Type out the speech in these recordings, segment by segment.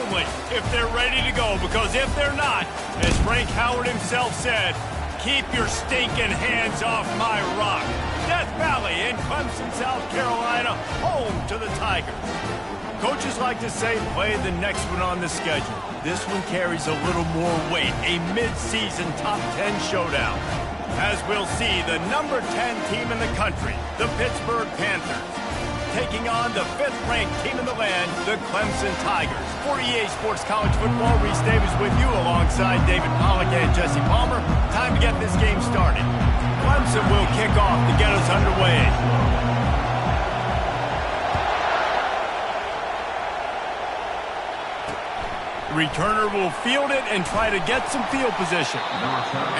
only if they're ready to go, because if they're not, as Frank Howard himself said, keep your stinking hands off my rock. Death Valley in Clemson, South Carolina, home to the Tigers. Coaches like to say play the next one on the schedule. This one carries a little more weight, a mid-season top 10 showdown. As we'll see, the number 10 team in the country, the Pittsburgh Panthers, taking on the 5th-ranked team in the land, the Clemson Tigers. For EA Sports College Football, Reese Davis with you alongside David Pollack and Jesse Palmer. Time to get this game started. Clemson will kick off to get us underway. Returner will field it and try to get some field position.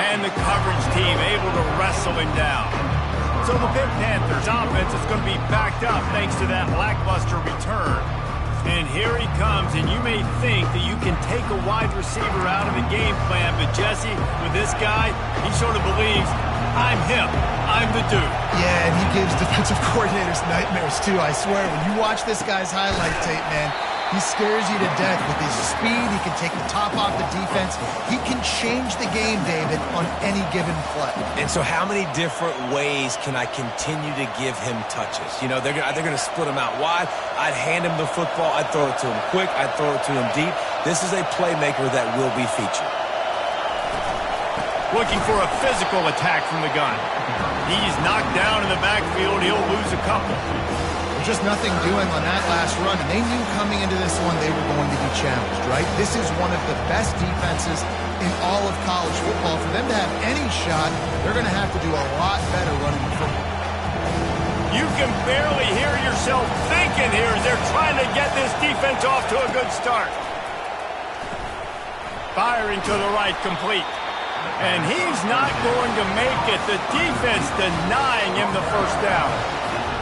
And the coverage team able to wrestle him down. So the Pitt Panthers offense is going to be backed up thanks to that lackluster return. And here he comes, and you may think that you can take a wide receiver out of the game plan, but Jesse, with this guy, he sort of believes, I'm him, I'm the dude. Yeah, and he gives defensive coordinators nightmares too, I swear. When you watch this guy's highlight tape, man, he scares you to death with his speed. He can take the top off the defense. He can change the game, David, on any given play. And so how many different ways can I continue to give him touches? You know, they're going to split him out wide. I'd hand him the football. I'd throw it to him quick. I'd throw it to him deep. This is a playmaker that will be featured. Looking for a physical attack from the gun. He's knocked down in the backfield. He'll lose a couple. Just nothing doing on that last run, and they knew coming into this one they were going to be challenged, right? This is one of the best defenses in all of college football. For them to have any shot, they're going to have to do a lot better running the football. You can barely hear yourself thinking here as they're trying to get this defense off to a good start. Firing to the right, complete. And he's not going to make it. The defense denying him the first down.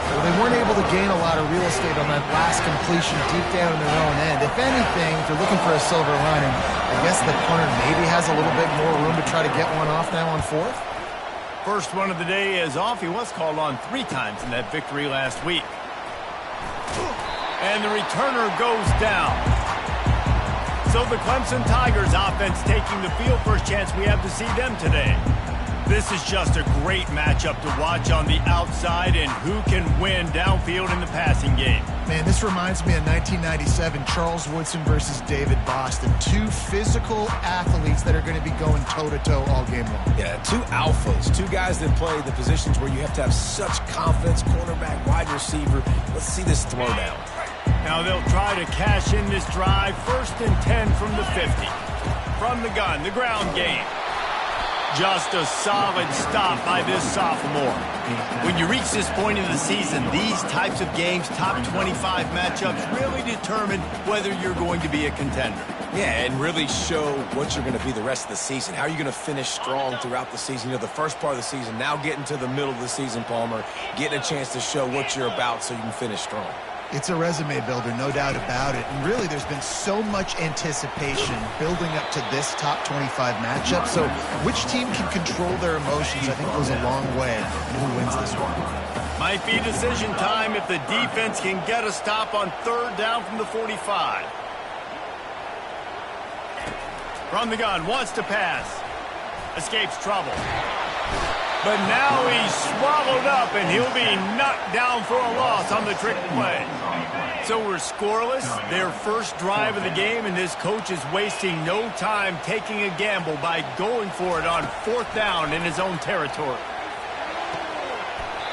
Well, they weren't able to gain a lot of real estate on that last completion deep down in their own end. If anything, if you're looking for a silver lining, I guess the punter maybe has a little bit more room to try to get one off now on 4th. First one of the day is off. He was called on 3 times in that victory last week. And the returner goes down. So the Clemson Tigers offense taking the field. First chance we have to see them today. This is just a great matchup to watch on the outside, and who can win downfield in the passing game. Man, this reminds me of 1997, Charles Woodson versus David Boston. 2 physical athletes that are going to be going toe-to-toe all game long. Yeah, 2 alphas, 2 guys that play the positions where you have to have such confidence, cornerback, wide receiver. Let's see this throwdown. Now they'll try to cash in this drive. 1st and 10 from the 50. From the gun, the ground game. Just a solid stop by this sophomore. When you reach this point in the season, these types of games, top 25 matchups, really determine whether you're going to be a contender. Yeah, and really show what you're going to be the rest of the season. How are you going to finish strong throughout the season? You know, the first part of the season, now getting to the middle of the season, Palmer, getting a chance to show what you're about so you can finish strong. It's a resume builder, no doubt about it. And really, there's been so much anticipation building up to this top 25 matchup. So which team can control their emotions, I think, goes a long way in who wins this one. Might be decision time if the defense can get a stop on 3rd down from the 45. From the gun, wants to pass. Escapes trouble. But now he's swallowed up, and he'll be knocked down for a loss on the trick play. So we're scoreless, their first drive of the game, and this coach is wasting no time taking a gamble by going for it on 4th down in his own territory.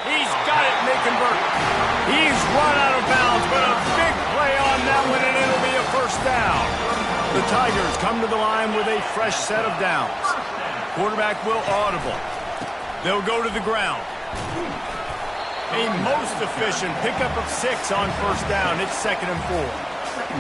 He's got it, and they convert. He's run out of bounds, but a big play on that one, and it'll be a 1st down. The Tigers come to the line with a fresh set of downs. Quarterback will audible. They'll go to the ground. A most efficient pickup of 6 on 1st down. It's 2nd and 4.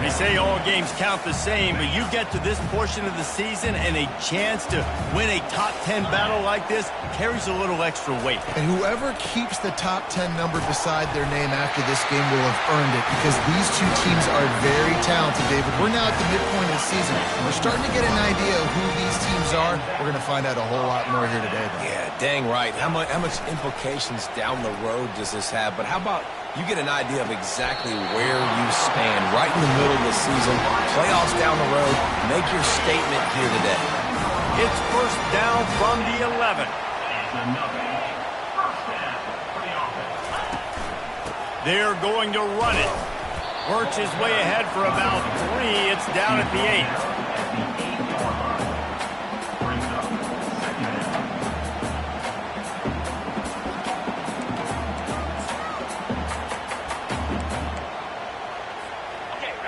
They say all games count the same, but you get to this portion of the season and a chance to win a top 10 battle like this carries a little extra weight. And whoever keeps the top 10 number beside their name after this game will have earned it, because these 2 teams are very talented, David. We're now at the midpoint of the season. We're starting to get an idea of who these teams are. We're going to find out a whole lot more here today, though. Yeah, dang right. How much implications down the road does this have? But how about you get an idea of exactly where you stand right in the middle of the season, playoffs down the road. Make your statement here today. It's first down from the 11. They're going to run it. Works his way ahead for about 3. It's down at the 8.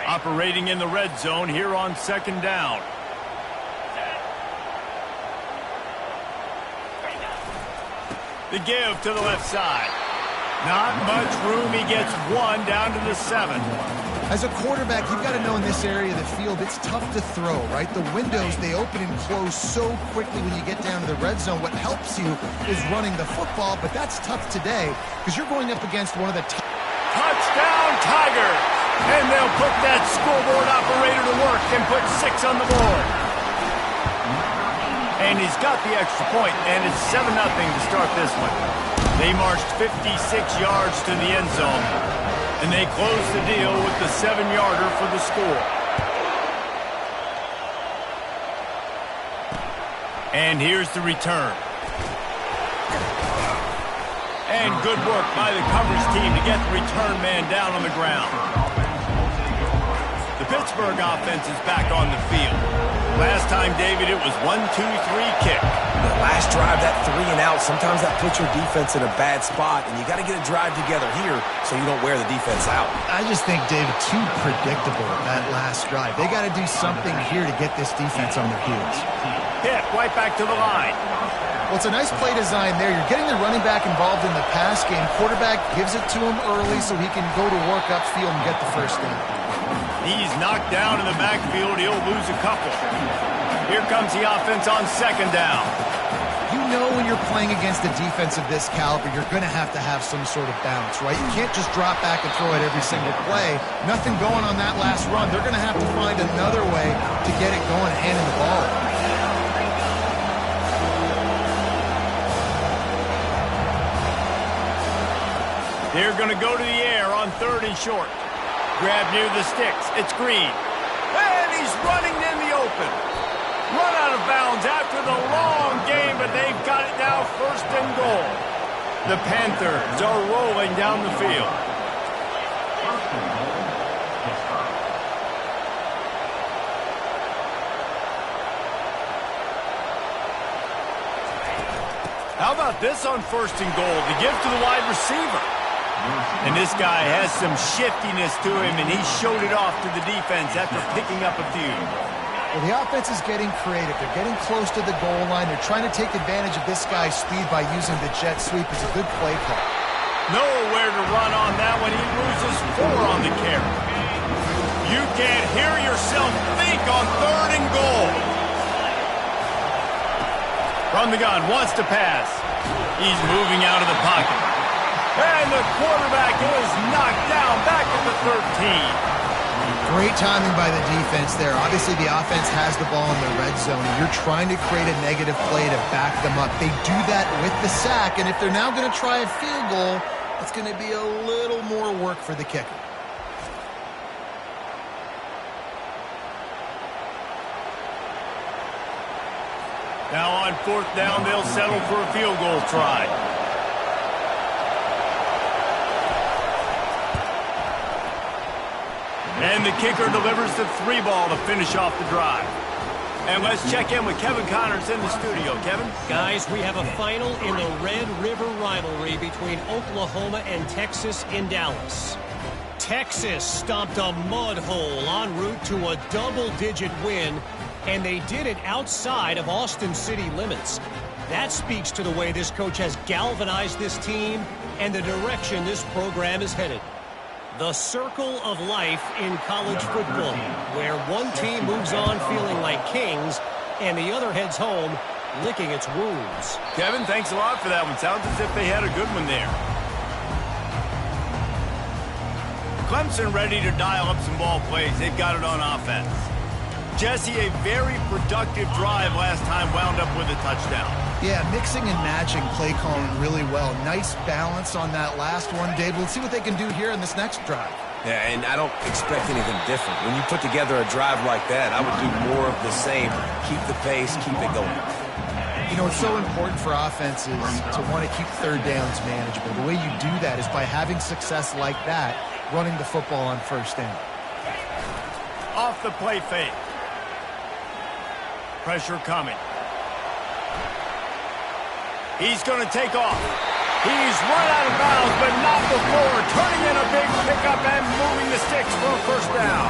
Operating in the red zone here on second down. The give to the left side. Not much room. He gets 1 down to the 7. As a quarterback, you've got to know in this area of the field, it's tough to throw, right? The windows, they open and close so quickly when you get down to the red zone. What helps you is running the football, but that's tough today because you're going up against one of the top. Touchdown, Tigers! And they'll put that scoreboard operator to work and put 6 on the board. And he's got the extra point, and it's 7-0 to start this one. They marched 56 yards to the end zone, and they closed the deal with the 7-yarder for the score. And here's the return. And good work by the coverage team to get the return man down on the ground. The Pittsburgh offense is back on the field. Last time, David, it was 1-2-3 kick. The last drive, that 3 and out, sometimes that puts your defense in a bad spot, and you got to get a drive together here so you don't wear the defense out. I just think, David, too predictable that last drive. They got to do something here to get this defense on their heels. Hit right back to the line. Well, it's a nice play design there. You're getting the running back involved in the pass game. Quarterback gives it to him early so he can go to work upfield and get the first down. He's knocked down in the backfield. He'll lose a couple. Here comes the offense on second down. You know when you're playing against a defense of this caliber, you're going to have some sort of balance, right? You can't just drop back and throw it every single play. Nothing going on that last run. They're going to have to find another way to get it going and handing the ball. They're going to go to the air on 3rd and short. Grab near the sticks. It's Green. And he's running in the open. Run out of bounds after the long game, but they've got it now 1st and goal. The Panthers are rolling down the field. How about this on 1st and goal? The give to the wide receiver. And this guy has some shiftiness to him, and he showed it off to the defense after picking up a few. Well, the offense is getting creative. They're getting close to the goal line. They're trying to take advantage of this guy's speed by using the jet sweep. It's a good play call. Nowhere to run on that one. He loses 4 on the carry. You can't hear yourself think on 3rd and goal. From the gun, wants to pass. He's moving out of the pocket. And the quarterback is knocked down back at the 13. Great timing by the defense there. Obviously, the offense has the ball in the red zone, and you're trying to create a negative play to back them up. They do that with the sack, and if they're now going to try a field goal, it's going to be a little more work for the kicker. Now on 4th down, they'll settle for a field goal try. And the kicker delivers the 3 ball to finish off the drive. And let's check in with Kevin Connors in the studio. Kevin? Guys, we have a final in the Red River rivalry between Oklahoma and Texas in Dallas. Texas stomped a mud hole en route to a double-digit win, and they did it outside of Austin city limits. That speaks to the way this coach has galvanized this team and the direction this program is headed. The circle of life in college football, where one team moves on feeling like kings and the other heads home licking its wounds. Kevin, thanks a lot for that one. Sounds as if they had a good one there. Clemson ready to dial up some ball plays. They've got it on offense. Jesse, a very productive drive last time wound up with a touchdown. Yeah, mixing and matching play calling really well. Nice balance on that last one, Dave. Let's see what they can do here in this next drive. Yeah, and I don't expect anything different. When you put together a drive like that, I would do more of the same. Keep the pace, keep it going. You know, it's so important for offenses to want to keep third downs manageable. The way you do that is by having success like that, running the football on first down. Off the play fake. Pressure coming. He's going to take off. He's run out of bounds, but not before turning in a big pickup and moving the sticks for a first down.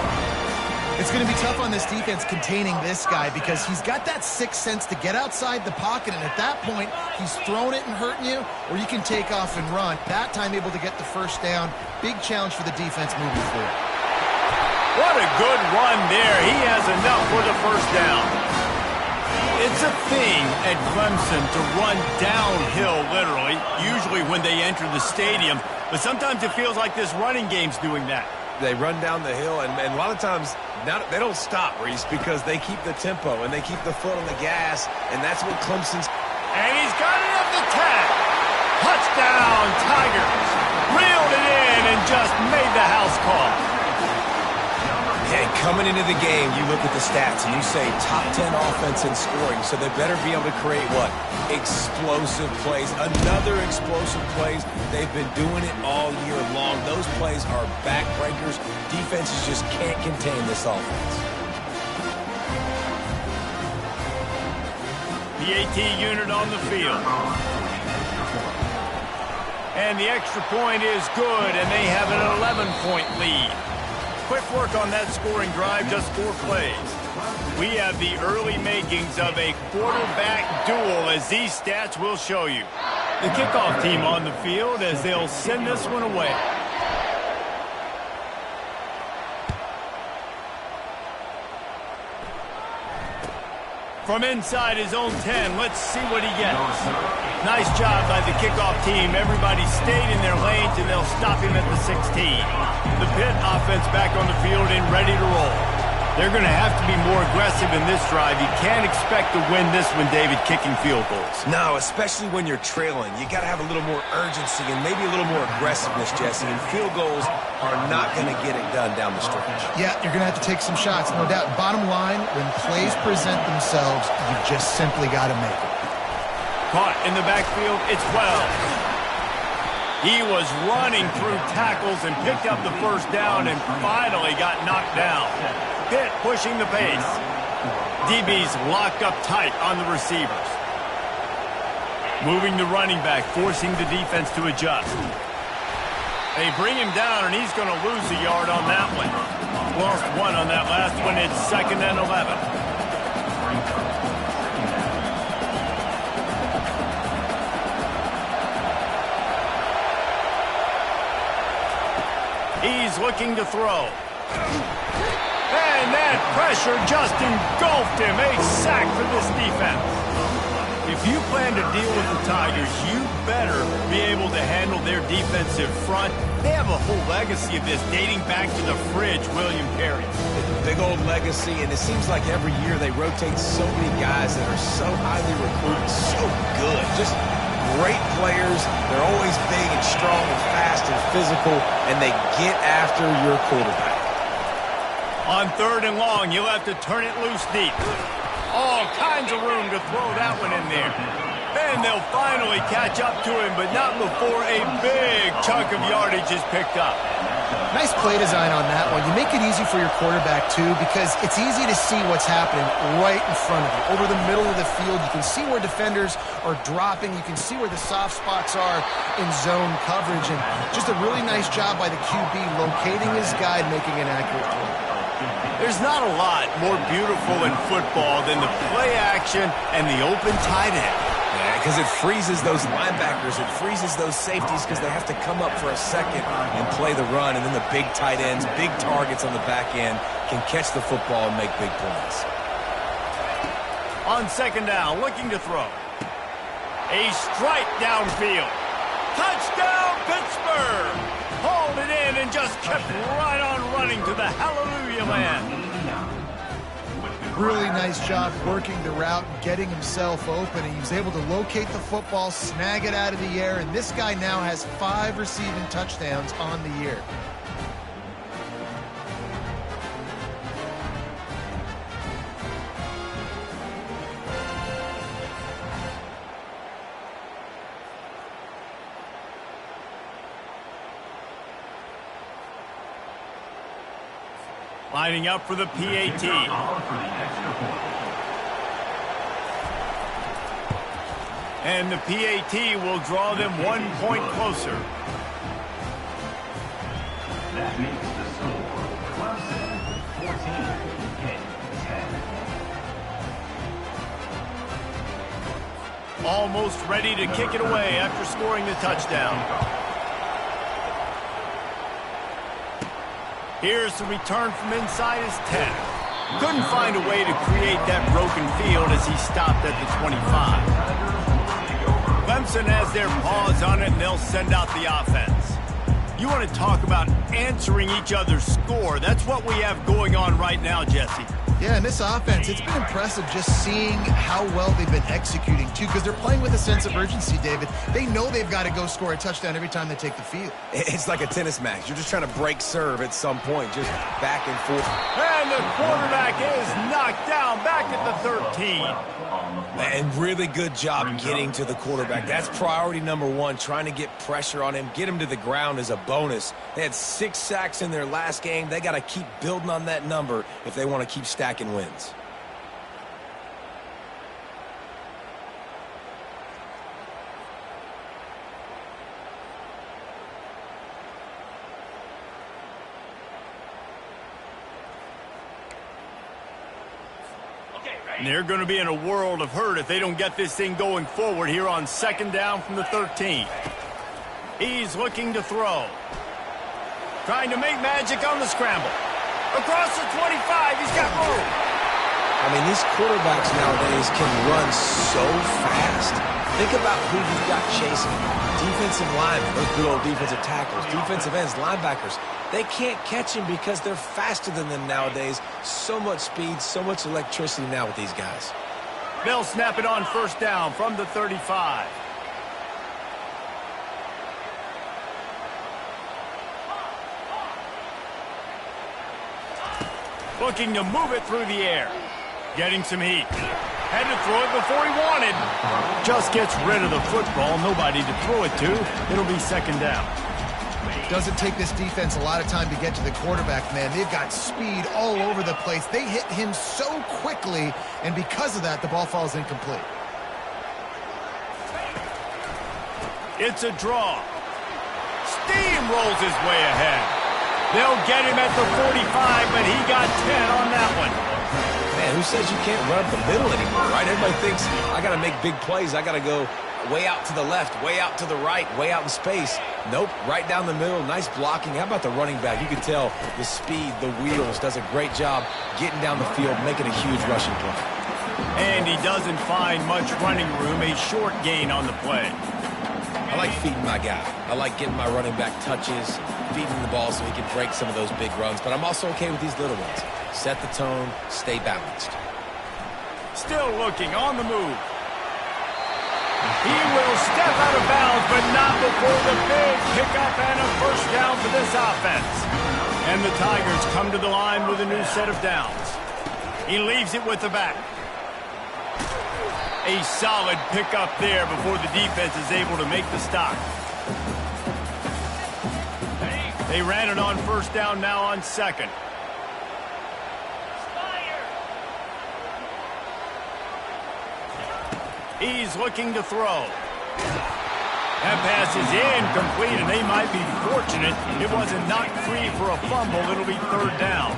It's going to be tough on this defense containing this guy because he's got that sixth sense to get outside the pocket, and at that point, he's throwing it and hurting you, or you can take off and run. That time able to get the first down. Big challenge for the defense moving forward. What a good run there. He has enough for the first down. It's a thing at Clemson to run downhill, literally, usually when they enter the stadium. But sometimes it feels like this running game's doing that. They run down the hill, and a lot of times they don't stop, Reese, because they keep the tempo and they keep the foot on the gas, and that's what Clemson's... And he's got it at the 10. Touchdown, Tigers. Reeled it in and just made the house call. And coming into the game, you look at the stats and you say top 10 offense in scoring, so they better be able to create what? Explosive plays. Another explosive plays. They've been doing it all year long. Those plays are backbreakers. Defenses just can't contain this offense. The AT unit on the field. And the extra point is good, and they have an 11-point lead. Quick work on that scoring drive, just 4 plays. We have the early makings of a quarterback duel, as these stats will show you. The kickoff team on the field as they'll send this one away. From inside his own 10, let's see what he gets. Nice job by the kickoff team. Everybody stayed in their lanes, and they'll stop him at the 16. The Pitt offense back on the field and ready to roll. They're going to have to be more aggressive in this drive. You can't expect to win this one, David, kicking field goals. No, especially when you're trailing. You got to have a little more urgency and maybe a little more aggressiveness, Jesse. And field goals are not going to get it done down the stretch. Yeah, you're going to have to take some shots, no doubt. Bottom line, when plays present themselves, you just simply got to make it. Caught in the backfield, it's Wells. He was running through tackles and picked up the first down and finally got knocked down. Pitt pushing the pace. DB's locked up tight on the receivers. Moving the running back, forcing the defense to adjust. They bring him down, and he's going to lose a yard on that one. Lost 1 on that last one. It's 2nd and 11. He's looking to throw. And that pressure just engulfed him. A sack for this defense. If you plan to deal with the Tigers, you better be able to handle their defensive front. They have a whole legacy of this dating back to the fridge, William Perry. Big old legacy, and it seems like every year they rotate so many guys that are so highly recruited, so good. Just great players. They're always big and strong and fast and physical, and they get after your quarterback. On 3rd and long, you'll have to turn it loose deep. All kinds of room to throw that one in there. And they'll finally catch up to him, but not before a big chunk of yardage is picked up. Nice play design on that one. You make it easy for your quarterback, too, because it's easy to see what's happening right in front of you. Over the middle of the field, you can see where defenders are dropping. You can see where the soft spots are in zone coverage. And just a really nice job by the QB locating his guy and making an accurate throw. There's not a lot more beautiful in football than the play action and the open tight end. Yeah, because it freezes those linebackers. It freezes those safeties because they have to come up for a second and play the run. And then the big tight ends, big targets on the back end can catch the football and make big plays. On 2nd down, looking to throw. A strike downfield. Touchdown, Pittsburgh! Hauled it in and just kept right on running to the hallelujah land. Really nice job working the route and getting himself open. He was able to locate the football, snag it out of the air, and this guy now has 5 receiving touchdowns on the year. Lining up for the PAT. And the PAT will draw them 1 point closer. That makes the score Clemson 14-10. Almost ready to kick it away after scoring the touchdown. Here's the return from inside his 10. Couldn't find a way to create that broken field as he stopped at the 25. Clemson has their paws on it, and they'll send out the offense. You want to talk about answering each other's score. That's what we have going on right now, Jesse. Yeah, and this offense, it's been impressive just seeing how well they've been executing, too, because they're playing with a sense of urgency, David. They know they've got to go score a touchdown every time they take the field. It's like a tennis match. You're just trying to break serve at some point, just back and forth. And the quarterback is knocked down back at the 13. And really good job getting to the quarterback. That's priority number 1, trying to get pressure on him. Get him to the ground is a bonus. They had 6 sacks in their last game. They got to keep building on that number if they want to keep stacking wins. And they're going to be in a world of hurt if they don't get this thing going forward here on 2nd down from the 13. He's looking to throw. Trying to make magic on the scramble. Across the 25, he's got room. I mean, these quarterbacks nowadays can run so fast. Think about who you've got chasing. Defensive linemen, those good old defensive tackles, defensive ends, linebackers. They can't catch him because they're faster than them nowadays. So much speed, so much electricity now with these guys. They'll snap it on 1st down from the 35. Looking to move it through the air. Getting some heat. Had to throw it before he wanted. Just gets rid of the football. Nobody to throw it to. It'll be 2nd down. Doesn't take this defense a lot of time to get to the quarterback, man. They've got speed all over the place. They hit him so quickly, and because of that, the ball falls incomplete. It's a draw. Steamrolls his way ahead. They'll get him at the 45, but he got 10 on that one. Man, who says you can't run up the middle anymore, right? Everybody thinks, I got to make big plays. I got to go way out to the left, way out to the right, way out in space. Nope, right down the middle, nice blocking. How about the running back? You can tell the speed, the wheels, does a great job getting down the field, making a huge rushing play. And he doesn't find much running room, a short gain on the play. I like feeding my guy. I like getting my running back touches, feeding the ball so he can break some of those big runs, but I'm also okay with these little ones. Set the tone, stay balanced. Still looking on the move. He will step out of bounds, but not before the big pickup and a 1st down for this offense. And the Tigers come to the line with a new set of downs. He leaves it with the back. A solid pickup there before the defense is able to make the stop. They ran it on 1st down, now on 2nd. He's looking to throw. That pass is incomplete, and they might be fortunate it wasn't knocked free for a fumble. It'll be 3rd down.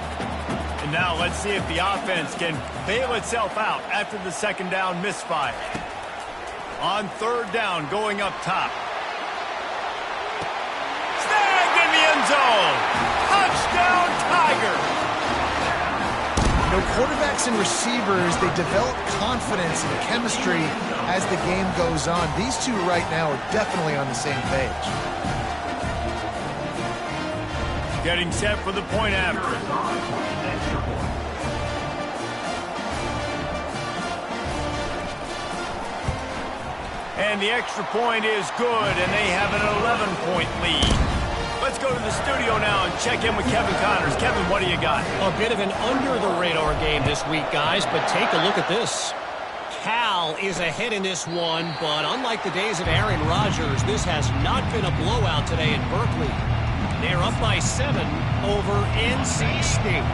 And now let's see if the offense can bail itself out after the 2nd down misfire. On 3rd down, going up top. Snagged in the end zone. Touchdown, Tigers. You know, quarterbacks and receivers, they develop confidence and chemistry as the game goes on. These two right now are definitely on the same page. Getting set for the point after. And the extra point is good, and they have an 11-point lead. Let's go to the studio now and check in with Kevin Connors. Kevin, what do you got? A bit of an under-the-radar game this week, guys, but take a look at this. Cal is ahead in this one, but unlike the days of Aaron Rodgers, this has not been a blowout today in Berkeley. They're up by 7 over NC State.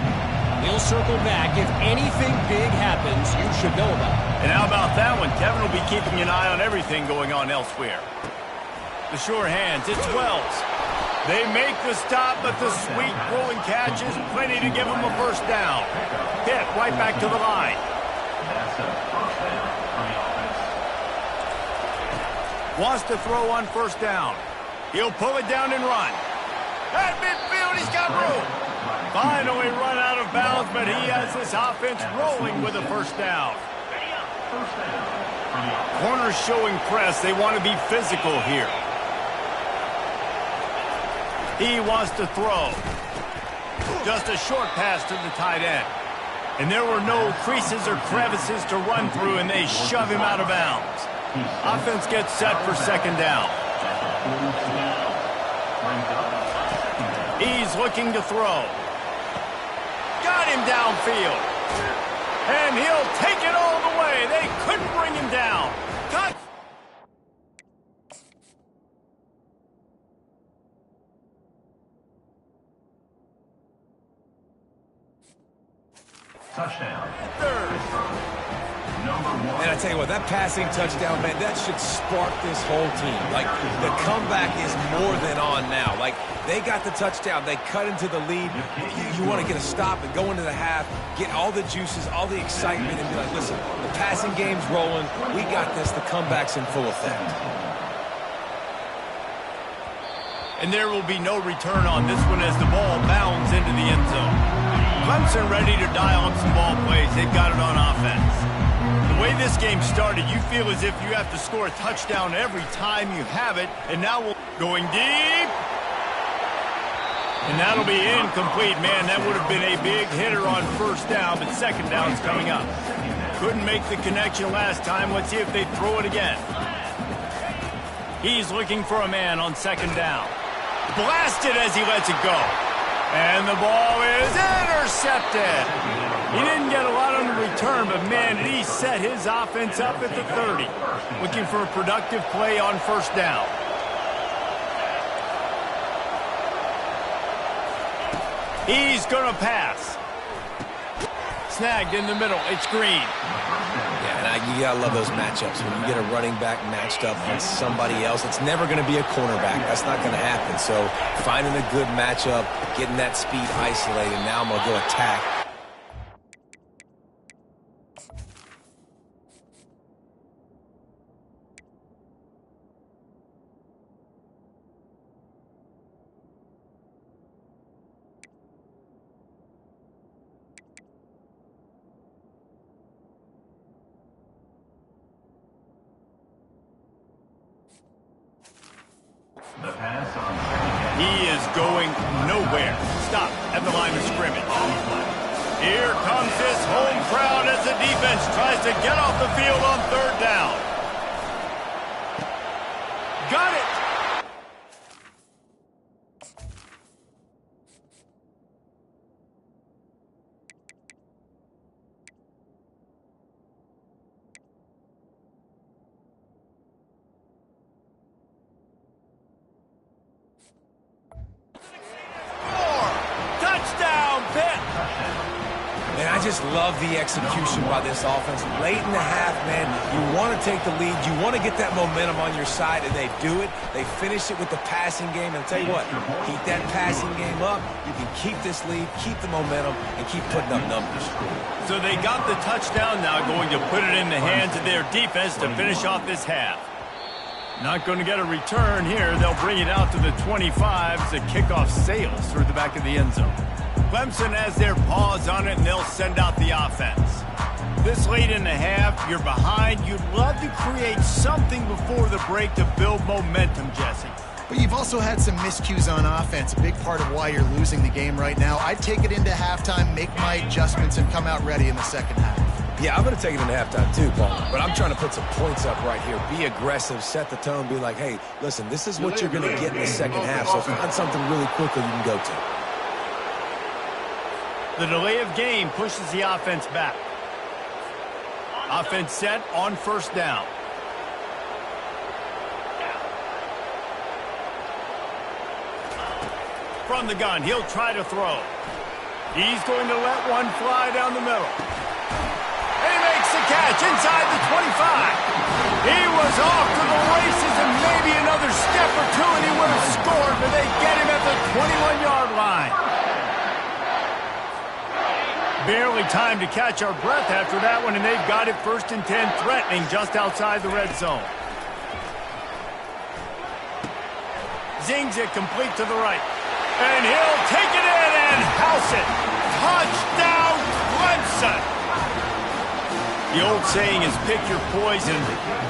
We'll circle back. If anything big happens, you should know about it. And how about that one? Kevin will be keeping an eye on everything going on elsewhere. The sure hands, it's Wells. They make the stop, but the sweet rolling catch is plenty to give them a first down. Hit right back to the line. Wants to throw on first down. He'll pull it down and run. At midfield, he's got room. Finally run out of bounds, but he has this offense rolling with a first down. Corners showing press. They want to be physical here. He wants to throw. Just a short pass to the tight end. And there were no creases or crevices to run through, and they shove him out of bounds. Offense gets set for second down. He's looking to throw. Got him downfield. And he'll take it all the way. They couldn't bring him down. Touch. Touchdown. Third. And I tell you what, that passing touchdown, man, that should spark this whole team. Like, the comeback is more than on now. Like, they got the touchdown. They cut into the lead. You want to get a stop and go into the half, get all the juices, all the excitement, and be like, listen, the passing game's rolling. We got this. The comeback's in full effect. And there will be no return on this one as the ball bounds into the end zone. Clemson ready to dial up some ball plays. They've got it on offense. The way this game started, you feel as if you have to score a touchdown every time you have it. And now we're going deep. And that'll be incomplete. Man, that would have been a big hitter on first down, but second down's coming up. Couldn't make the connection last time. Let's see if they throw it again. He's looking for a man on second down. Blasted as he lets it go. And the ball is intercepted. He didn't get a lot on the return, but man, did he set his offense up at the 30. Looking for a productive play on first down. He's going to pass. Snagged in the middle. It's Green. Yeah, and you got to love those matchups. When you get a running back matched up against somebody else, it's never going to be a cornerback. That's not going to happen. So finding a good matchup, getting that speed isolated, now I'm going to go attack. The pass on. He is going nowhere. Stop at the line of scrimmage. Here comes his home crowd as the defense tries to get off the field on third down. Got it. And I just love the execution by this offense. Late in the half, man, you want to take the lead. You want to get that momentum on your side, and they do it. They finish it with the passing game. And I'll tell you what, keep that passing game up. You can keep this lead, keep the momentum, and keep putting up numbers. So they got the touchdown now, going to put it in the hands of their defense to finish off this half. Not going to get a return here. They'll bring it out to the 25 as the kickoff sails through the back of the end zone. Clemson has their paws on it, and they'll send out the offense. This late in the half, you're behind. You'd love to create something before the break to build momentum, Jesse. But you've also had some miscues on offense, a big part of why you're losing the game right now. I'd take it into halftime, make my adjustments, and come out ready in the second half. Yeah, I'm going to take it into halftime too, Paul. But I'm trying to put some points up right here. Be aggressive, set the tone, be like, hey, listen, this is what you're going to get in the second half, so find something really quickly you can go to. The delay of game pushes the offense back. Offense set on first down. From the gun, he'll try to throw. He's going to let one fly down the middle. He makes the catch inside the 25. He was off to the races and maybe another step or two and he would have scored, but they get him at the 21-yard line. Barely time to catch our breath after that one, and they've got it 1st and 10, threatening just outside the red zone. Zings it complete to the right. And he'll take it in and house it. Touchdown, Clemson! The old saying is pick your poison.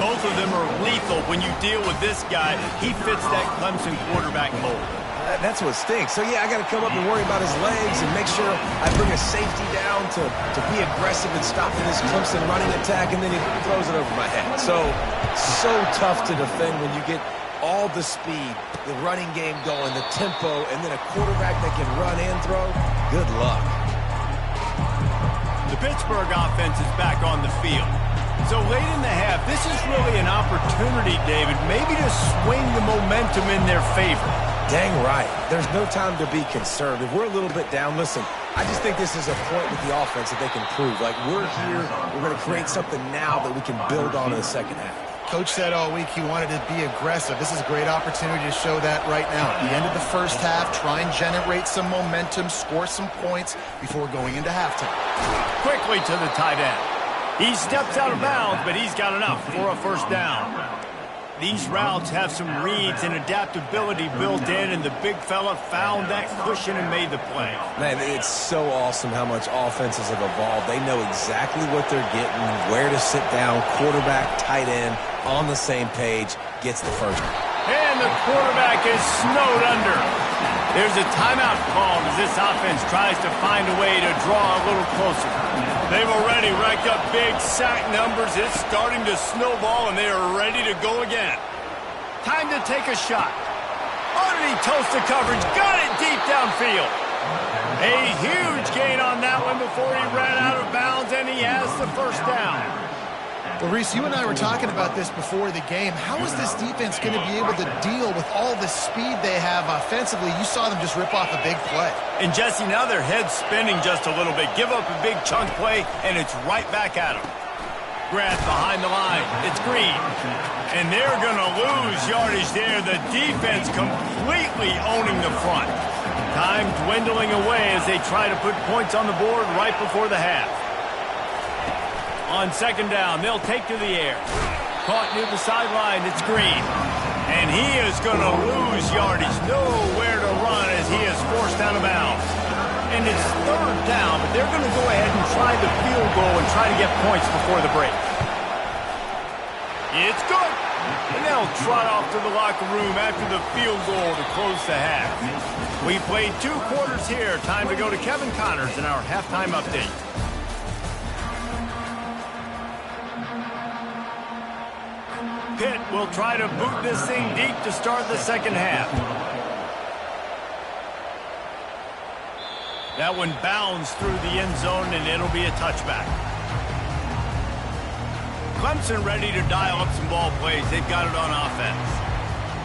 Both of them are lethal when you deal with this guy. He fits that Clemson quarterback mold. That's what stinks. So, yeah, I got to come up and worry about his legs and make sure I bring a safety down to be aggressive and stopping this Clemson running attack, and then he throws it over my head. So tough to defend when you get all the speed, the running game going, the tempo, and then a quarterback that can run and throw. Good luck. The Pittsburgh offense is back on the field. So late in the half, this is really an opportunity, David, maybe to swing the momentum in their favor. Dang right. There's no time to be concerned. If we're a little bit down, listen, I just think this is a point with the offense that they can prove. Like, we're here, we're going to create something now that we can build on in the second half. Coach said all week he wanted to be aggressive. This is a great opportunity to show that right now. At the end of the first half, try and generate some momentum, score some points before going into halftime. Quickly to the tight end. He steps out of bounds, but he's got enough for a first down. These routes have some reads and adaptability built in, and the big fella found that cushion and made the play. Man, it's so awesome how much offenses have evolved. They know exactly what they're getting, where to sit down, quarterback, tight end, on the same page, gets the first. And the quarterback is snowed under. There's a timeout called as this offense tries to find a way to draw a little closer. They've already racked up big sack numbers. It's starting to snowball, and they are ready to go again. Time to take a shot. Underneath toast the coverage. Got it deep downfield. A huge gain on that one before he ran out of bounds, and he has the first down. Well, Reese, you and I were talking about this before the game. How is this defense going to be able to deal with all the speed they have offensively? You saw them just rip off a big play. And, Jesse, now their head's spinning just a little bit. Give up a big chunk play, and it's right back at them. Grant behind the line. It's Green. And they're going to lose yardage there. The defense completely owning the front. Time dwindling away as they try to put points on the board right before the half. On second down, they'll take to the air. Caught near the sideline, it's Green. And he is going to lose yardage. Nowhere to run as he is forced out of bounds. And it's third down, but they're going to go ahead and try the field goal and try to get points before the break. It's good. And they'll trot off to the locker room after the field goal to close the half. We played 2 quarters here. Time to go to Kevin Connors in our halftime update. Pitt will try to boot this thing deep to start the second half. That one bounds through the end zone, and it'll be a touchback. Clemson ready to dial up some ball plays. They've got it on offense.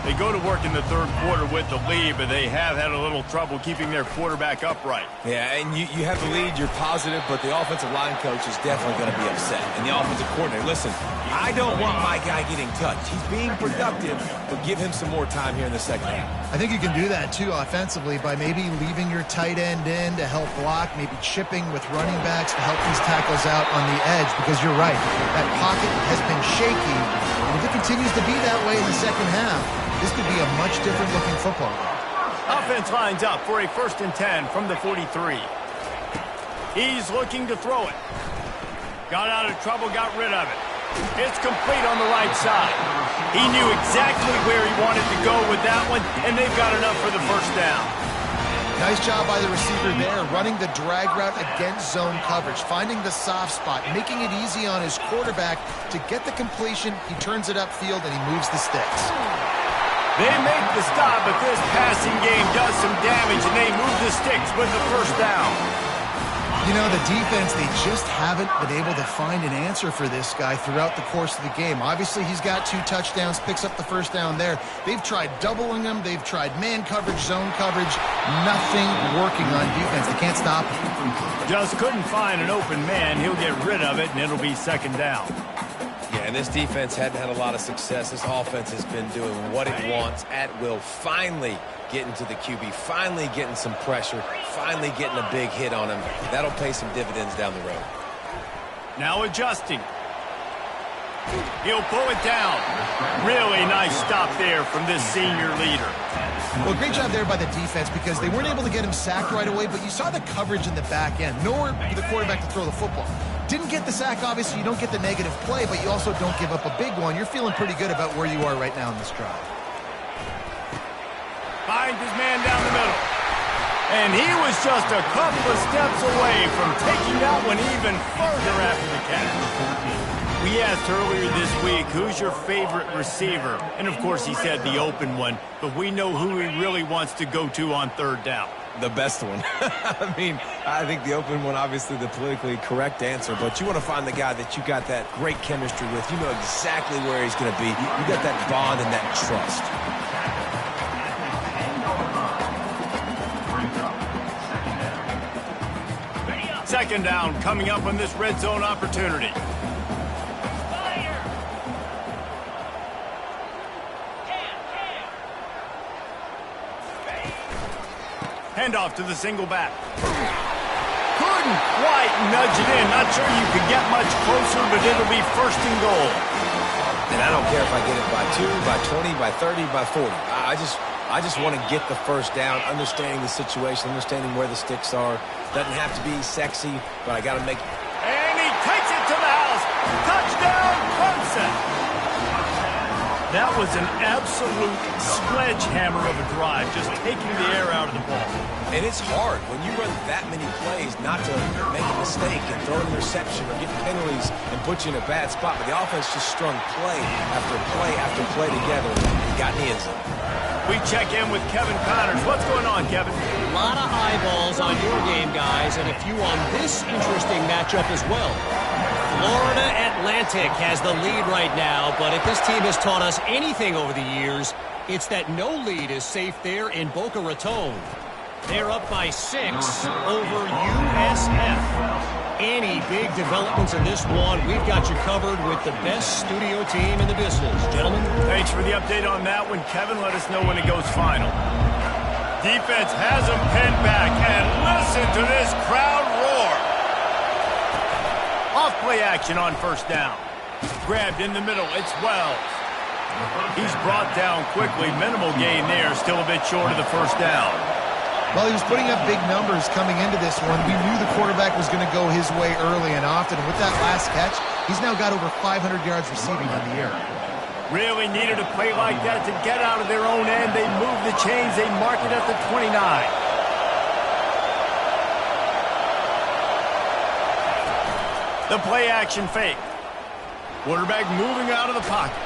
They go to work in the third quarter with the lead, but they have had a little trouble keeping their quarterback upright. Yeah, and you have the lead, you're positive, but the offensive line coach is definitely going to be upset. And the offensive coordinator, listen, I don't want my guy getting touched. He's being productive, but give him some more time here in the second half. I think you can do that, too, offensively, by maybe leaving your tight end in to help block, maybe chipping with running backs to help these tackles out on the edge, because you're right, that pocket has been shaky, and if it continues to be that way in the second half, this could be a much different looking football game. Offense lines up for a 1st and 10 from the 43. He's looking to throw it. Got out of trouble, got rid of it. It's complete on the right side. He knew exactly where he wanted to go with that one, and they've got enough for the first down. Nice job by the receiver there, running the drag route against zone coverage, finding the soft spot, making it easy on his quarterback to get the completion. He turns it upfield, and he moves the sticks. They make the stop, but this passing game does some damage, and they move the sticks with the first down. You know, the defense, they just haven't been able to find an answer for this guy throughout the course of the game. Obviously, he's got 2 touchdowns, picks up the first down there. They've tried doubling him. They've tried man coverage, zone coverage. Nothing working on defense. They can't stop him. Just couldn't find an open man. He'll get rid of it, and it'll be second down. Yeah, and this defense hadn't had a lot of success. This offense has been doing what it wants at will. Finally getting to the QB, finally getting some pressure, finally getting a big hit on him. That'll pay some dividends down the road. Now adjusting. He'll pull it down. Really nice stop there from this senior leader. Well, great job there by the defense because they weren't able to get him sacked right away, but you saw the coverage in the back end. Nowhere for the quarterback to throw the football. Didn't get the sack, obviously. You don't get the negative play, but you also don't give up a big one. You're feeling pretty good about where you are right now in this drive. Finds his man down the middle. And he was just a couple of steps away from taking that one even further after the catch. We asked earlier this week, who's your favorite receiver? And, of course, he said the open one, but we know who he really wants to go to on third down. The best one. I mean, I think the open one, obviously the politically correct answer, but you want to find the guy that you got that great chemistry with. You know exactly where he's going to be. You got that bond and that trust. Second down coming up on this red zone opportunity. Handoff to the single back. Couldn't quite nudge it in. Not sure you could get much closer, but it'll be first and goal. And I don't care if I get it by 2, by 20, by 30, by 40. I just want to get the first down, understanding the situation, understanding where the sticks are. Doesn't have to be sexy, but I got to make it. And he takes it to the house. Touchdown, Clemson. That was an absolute sledgehammer of a drive, just taking the air out of the ball. And it's hard when you run that many plays not to make a mistake and throw an interception or get penalties and put you in a bad spot. But the offense just strung play after play after play together and got in the end zone. We check in with Kevin Connors. What's going on, Kevin? A lot of eyeballs on your game, guys, and a few on this interesting matchup as well. Florida Atlantic has the lead right now, but if this team has taught us anything over the years, it's that no lead is safe there in Boca Raton. They're up by 6 over USF. Any big developments in this one, we've got you covered with the best studio team in the business. Gentlemen. Thanks for the update on that one, Kevin. Let us know when it goes final. Defense has them pinned back, and listen to this crowd roar. Off play action on first down. Grabbed in the middle, it's Wells. He's brought down quickly. Minimal gain there, still a bit short of the first down. Well, he was putting up big numbers coming into this one. We knew the quarterback was going to go his way early and often. And with that last catch, he's now got over 500 yards receiving on the year. Really needed a play like that to get out of their own end. They move the chains. They mark it at the 29. The play action fake. Quarterback moving out of the pocket.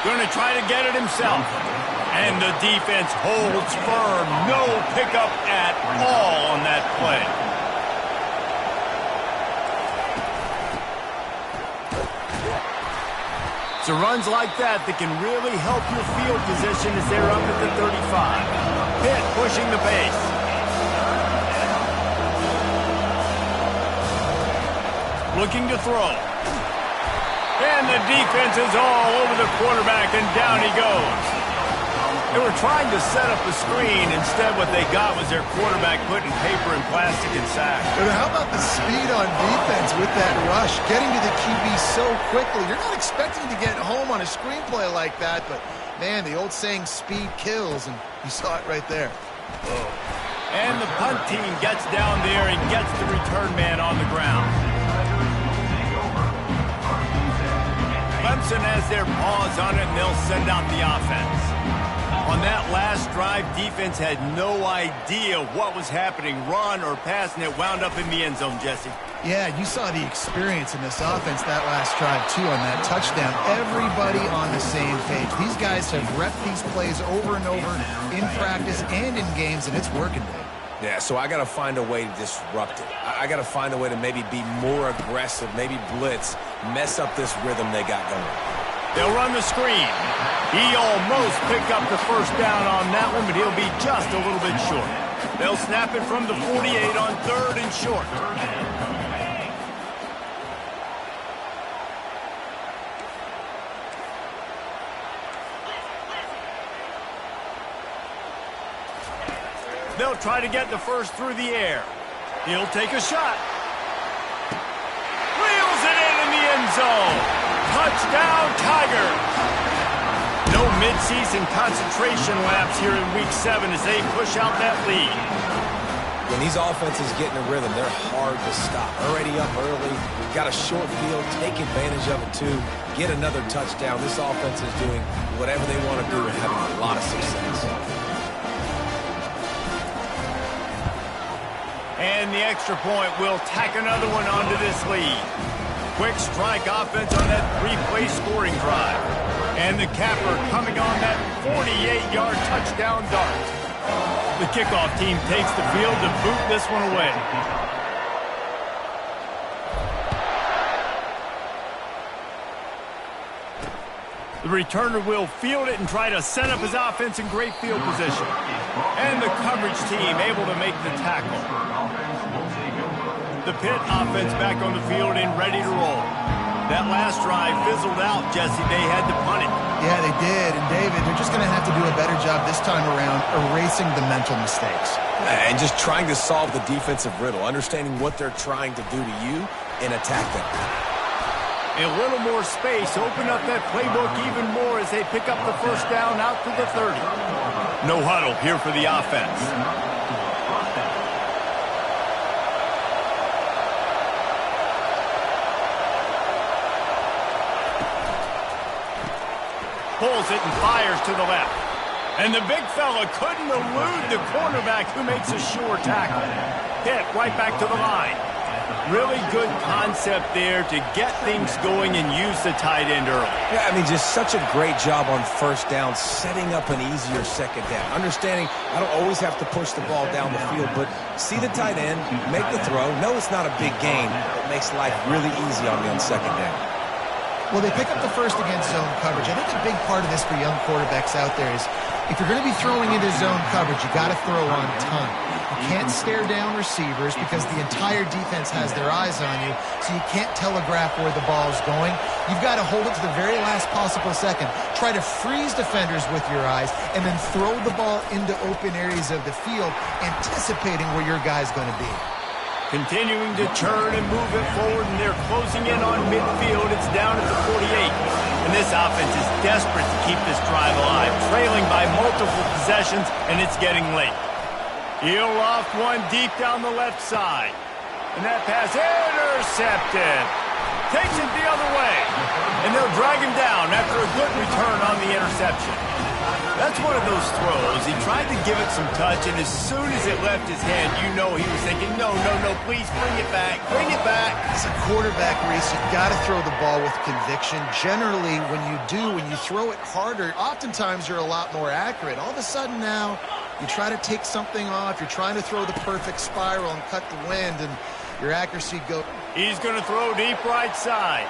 Going to try to get it himself. And the defense holds firm. No pickup at all on that play. It's runs like that can really help your field position as they're up at the 35. Pitt pushing the pace. Looking to throw. And the defense is all over the quarterback, and down he goes. They were trying to set up a screen. Instead, what they got was their quarterback putting paper and plastic and sack. But how about the speed on defense with that rush? Getting to the QB so quickly. You're not expecting to get home on a screenplay like that, but, man, the old saying, speed kills, and you saw it right there. Whoa. And the punt team gets down there and gets the return man on the ground. Clemson has their paws on it, and they'll send out the offense. On that last drive, defense had no idea what was happening. Run or pass, and it wound up in the end zone, Jesse. Yeah, you saw the experience in this offense that last drive, too, on that touchdown. Everybody on the same page. These guys have repped these plays over and over in practice and in games, and it's working, Dave. Yeah, so I got to find a way to disrupt it. I got to find a way to maybe be more aggressive, maybe blitz, mess up this rhythm they got going. They'll run the screen. He almost picked up the first down on that one, but he'll be just a little bit short. They'll snap it from the 48 on 3rd and short. They'll try to get the first through the air. He'll take a shot. Wheels it in the end zone. Touchdown, Tigers. No midseason concentration laps here in Week 7 as they push out that lead. When these offenses get in a rhythm, they're hard to stop. Already up early, got a short field, take advantage of it too, get another touchdown. This offense is doing whatever they want to do and having a lot of success. And the extra point will tack another one onto this lead. Quick strike offense on that 3-play scoring drive. And the capper coming on that 48-yard touchdown dart. The kickoff team takes the field to boot this one away. The returner will field it and try to set up his offense in great field position. And the coverage team able to make the tackle. The Pitt offense back on the field and ready to roll. That last drive fizzled out, Jesse. They had to punt it. Yeah, they did. And, David, they're just going to have to do a better job this time around erasing the mental mistakes. And just trying to solve the defensive riddle, understanding what they're trying to do to you and attack them. A little more space, open up that playbook even more as they pick up the first down out to the 30. No huddle here for the offense. Pulls it and fires to the left. And the big fella couldn't elude the cornerback who makes a sure tackle. Pitt right back to the line. Really good concept there to get things going and use the tight end early. Yeah, I mean, just such a great job on first down, setting up an easier second down. Understanding I don't always have to push the ball down the field, but see the tight end, make the throw. No, it's not a big gain. It makes life really easy on me on second down. Well, they pick up the first against zone coverage. I think a big part of this for young quarterbacks out there is if you're going to be throwing into zone coverage, you got to throw on time. You can't stare down receivers because the entire defense has their eyes on you, so you can't telegraph where the ball's going. You've got to hold it to the very last possible second. Try to freeze defenders with your eyes and then throw the ball into open areas of the field, anticipating where your guy's going to be. Continuing to turn and move it forward, and they're closing in on midfield. It's down at the 48. And this offense is desperate to keep this drive alive, trailing by multiple possessions, and it's getting late. He'll loft one deep down the left side. And that pass intercepted. Takes it the other way. And they'll drag him down after a good return on the interception. That's one of those throws. He tried to give it some touch, and as soon as it left his hand, you know he was thinking, no, please bring it back, bring it back. As a quarterback, Reese, you've got to throw the ball with conviction. Generally, when you throw it harder, oftentimes you're a lot more accurate. All of a sudden now, you try to take something off, you're trying to throw the perfect spiral and cut the wind, and your accuracy goes. He's going to throw deep right side.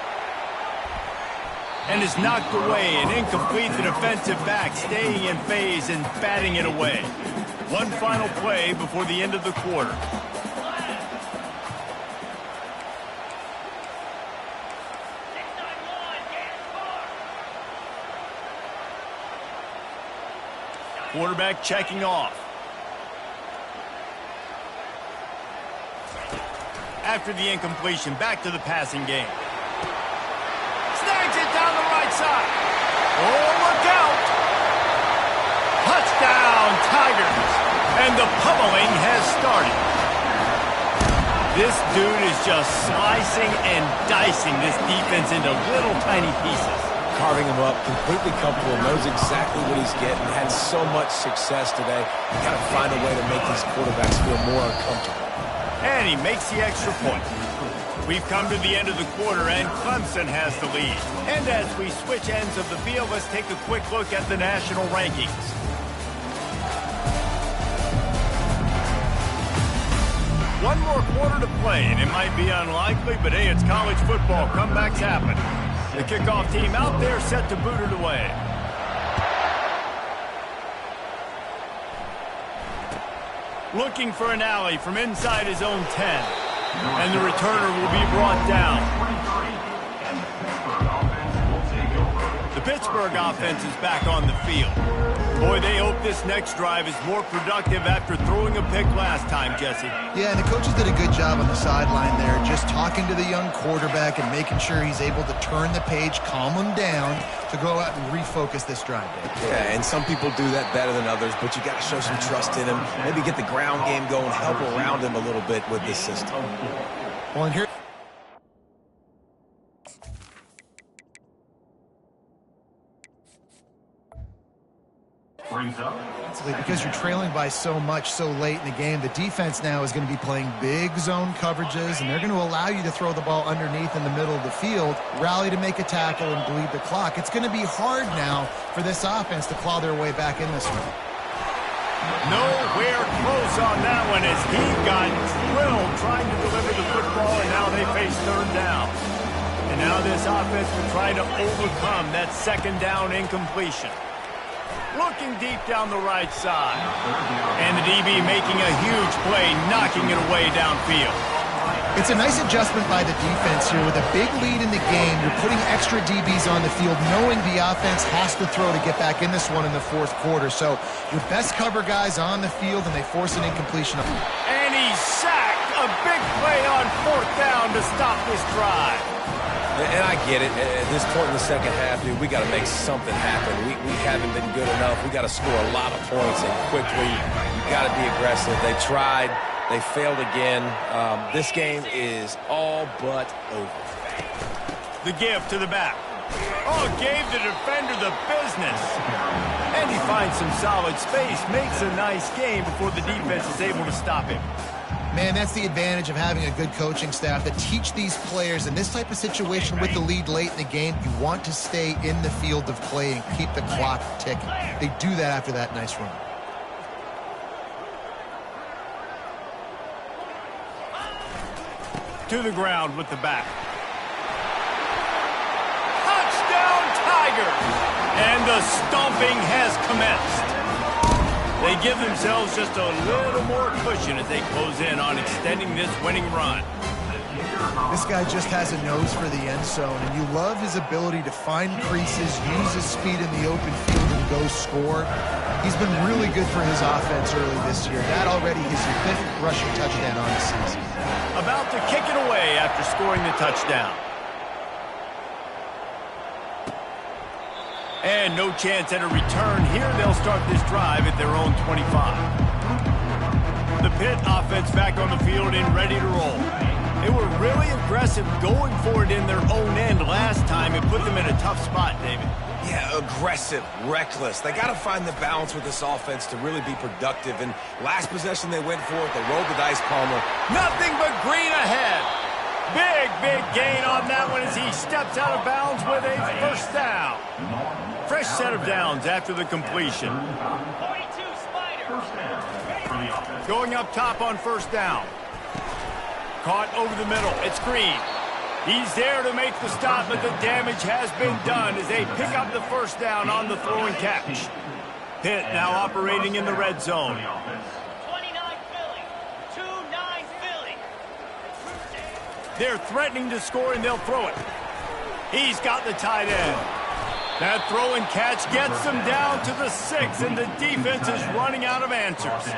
And is knocked away and incomplete. The defensive back staying in phase and batting it away. One final play before the end of the quarter. Quarterback checking off. After the incompletion, back to the passing game. Snags it down the right side. Oh, look out. Touchdown, Tigers. And the pummeling has started. This dude is just slicing and dicing this defense into little tiny pieces. carving him up, completely comfortable, knows exactly what he's getting, had so much success today. You got to find a way to make these quarterbacks feel more uncomfortable. And he makes the extra point. We've come to the end of the quarter, and Clemson has the lead. And as we switch ends of the field, let's take a quick look at the national rankings. One more quarter to play, and it might be unlikely, but hey, it's college football. Comebacks happen. The kickoff team out there set to boot it away. Looking for an alley from inside his own 10. And the returner will be brought down. The Pittsburgh offense is back on the field. Boy, they hope this next drive is more productive after throwing a pick last time, Jesse. Yeah, and the coaches did a good job on the sideline there, just talking to the young quarterback and making sure he's able to turn the page, calm him down to go out and refocus this drive, Dave. Yeah, and some people do that better than others, but you got to show some trust in him. Maybe get the ground game going, help around him a little bit with this system. Well, and here... Because you're trailing by so much so late in the game, the defense now is going to be playing big zone coverages, and they're going to allow you to throw the ball underneath in the middle of the field, rally to make a tackle, and bleed the clock. It's going to be hard now for this offense to claw their way back in this one. Nowhere close on that one as he got drilled trying to deliver the football, and now they face third down. And now this offense will try to overcome that second down incompletion. Looking deep down the right side. And the DB making a huge play, knocking it away downfield. It's a nice adjustment by the defense here. With a big lead in the game, you're putting extra DBs on the field, knowing the offense has to throw to get back in this one in the fourth quarter. So your best cover guys on the field, and they force an incompletion. And he's sacked. A big play on fourth down to stop this drive. And I get it. At this point in the second half, dude, we got to make something happen. We haven't been good enough. We got to score a lot of points and quickly. You got to be aggressive. They tried. They failed again. This game is all but over. The give to the back. Oh, gave the defender the business. And he finds some solid space, makes a nice game before the defense is able to stop him. Man, that's the advantage of having a good coaching staff that teach these players in this type of situation with the lead late in the game. You want to stay in the field of play and keep the clock ticking. They do that after that nice run. To the ground with the back. Touchdown, Tigers! And the stomping has commenced. They give themselves just a little more cushion as they close in on extending this winning run. This guy just has a nose for the end zone, and you love his ability to find creases, use his speed in the open field, and go score. He's been really good for his offense early this year. That already is his 5th rushing touchdown on the season. About to kick it away after scoring the touchdown. And no chance at a return here. They'll start this drive at their own 25. The Pitt offense back on the field and ready to roll. They were really aggressive going for it in their own end last time. It put them in a tough spot, David. Yeah, aggressive, reckless. They got to find the balance with this offense to really be productive. And last possession they went for it. They rolled the dice, Palmer. Nothing but green ahead. Big gain on that one as he steps out of bounds with a first down. Fresh set of downs after the completion. 42 Spider. Going up top on first down. Caught over the middle. It's Green. He's there to make the stop, but the damage has been done as they pick up the first down on the throw and catch. Pitt now operating in the red zone. 29 Philly. 2-9 Philly. They're threatening to score, and they'll throw it. He's got the tight end. That throw and catch gets them down to the 6, and the defense is running out of answers.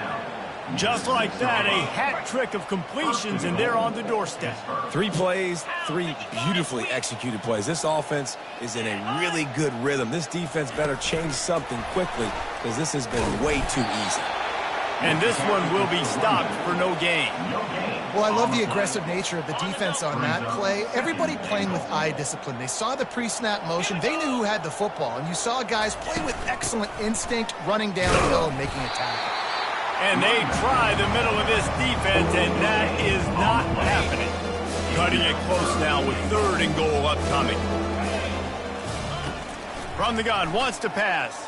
Just like that, a hat trick of completions, and they're on the doorstep. 3 plays, 3 beautifully executed plays. This offense is in a really good rhythm. This defense better change something quickly because this has been way too easy. And this one will be stopped for no gain. Well, I love the aggressive nature of the defense on that play. Everybody playing with eye discipline. They saw the pre-snap motion. They knew who had the football. And you saw guys play with excellent instinct, running downhill and making a tackle. And they try the middle of this defense, and that is not happening. Cutting it close now with 3rd and goal upcoming. From the gun, wants to pass.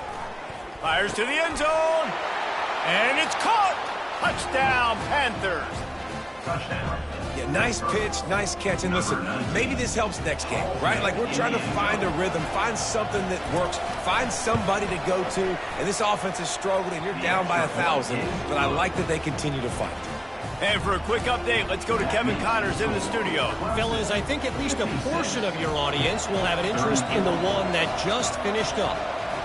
Fires to the end zone. And it's caught. Touchdown, Panthers. Touchdown. Yeah, nice pitch, nice catch. And listen, maybe this helps next game, right? Like, we're trying to find a rhythm, find something that works, find somebody to go to. And this offense is struggling, and you're down by 1,000. But I like that they continue to fight. And for a quick update, let's go to Kevin Connors in the studio. Fellas, I think at least a portion of your audience will have an interest in the one that just finished up.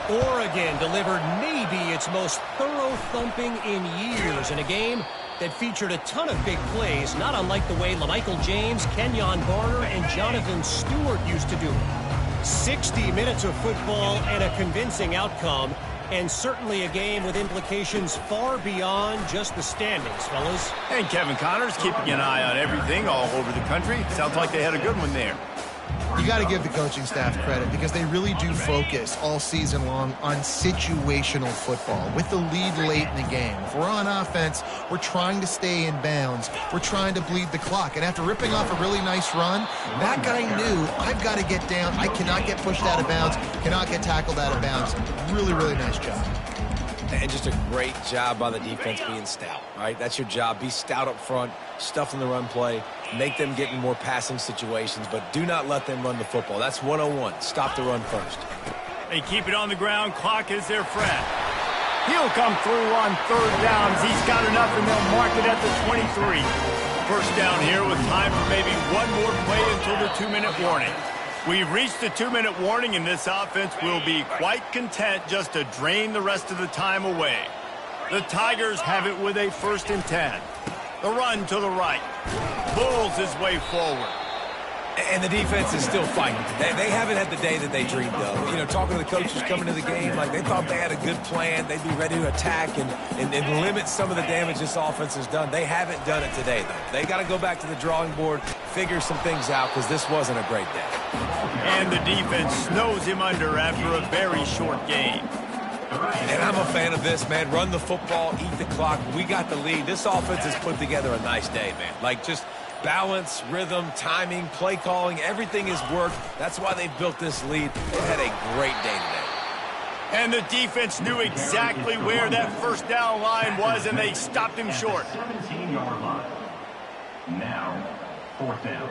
Oregon delivered maybe its most thorough thumping in years in a game that featured a ton of big plays, not unlike the way LaMichael James, Kenyon Barner, and Jonathan Stewart used to do it. 60 minutes of football and a convincing outcome, and certainly a game with implications far beyond just the standings, fellas. And Kevin Connors keeping an eye on everything all over the country. Sounds like they had a good one there. You got to give the coaching staff credit because they really do focus all season long on situational football with the lead late in the game. If we're on offense, we're trying to stay in bounds. We're trying to bleed the clock. And after ripping off a really nice run, that guy knew, I've got to get down. I cannot get pushed out of bounds, cannot get tackled out of bounds. Really, really nice job. And just a great job by the defense being stout, right? That's your job. Be stout up front, stuff in the run play, make them get in more passing situations, but do not let them run the football. That's 101. Stop the run first. They keep it on the ground. Clock is their friend. He'll come through on 3rd downs. He's got enough, and they'll mark it at the 23. First down here with time for maybe one more play until the 2-minute warning. We've reached the 2-minute warning, and this offense will be quite content just to drain the rest of the time away. The Tigers have it with a 1st and 10. The run to the right. Pulls his way forward. And the defense is still fighting. They haven't had the day that they dreamed of. You know, talking to the coaches coming to the game, like they thought they had a good plan. They'd be ready to attack and limit some of the damage this offense has done. They haven't done it today, though. They got to go back to the drawing board, figure some things out, because this wasn't a great day. And the defense snows him under after a very short game. And I'm a fan of this, man. Run the football, eat the clock. We got the lead. This offense has put together a nice day, man. Like, just balance, rhythm, timing, play calling, everything has worked. That's why they've built this lead. They've had a great day today. And the defense knew exactly where that 1st down line was, and they stopped him short. 17-yard line. Now, 4th down.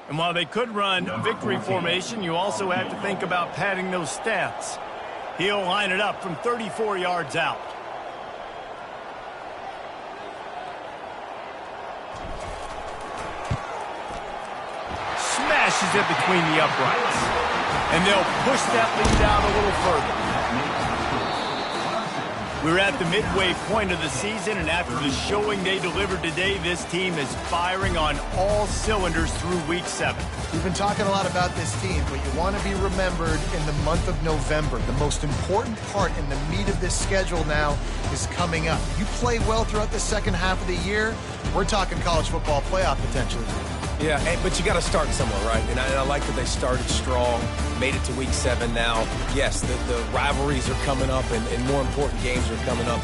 And while they could run victory formation, you also have to think about padding those stats. He'll line it up from 34 yards out. Smashes it between the uprights. And they'll push that lead down a little further. We're at the midway point of the season, and after the showing they delivered today, this team is firing on all cylinders through Week 7. We've been talking a lot about this team, but you want to be remembered in the month of November. The most important part in the meat of this schedule now is coming up. You play well throughout the second half of the year, we're talking college football playoff potentially. Yeah, but you got to start somewhere, right? And I like that they started strong, made it to Week 7 now. Yes, the rivalries are coming up, and more important games are coming up.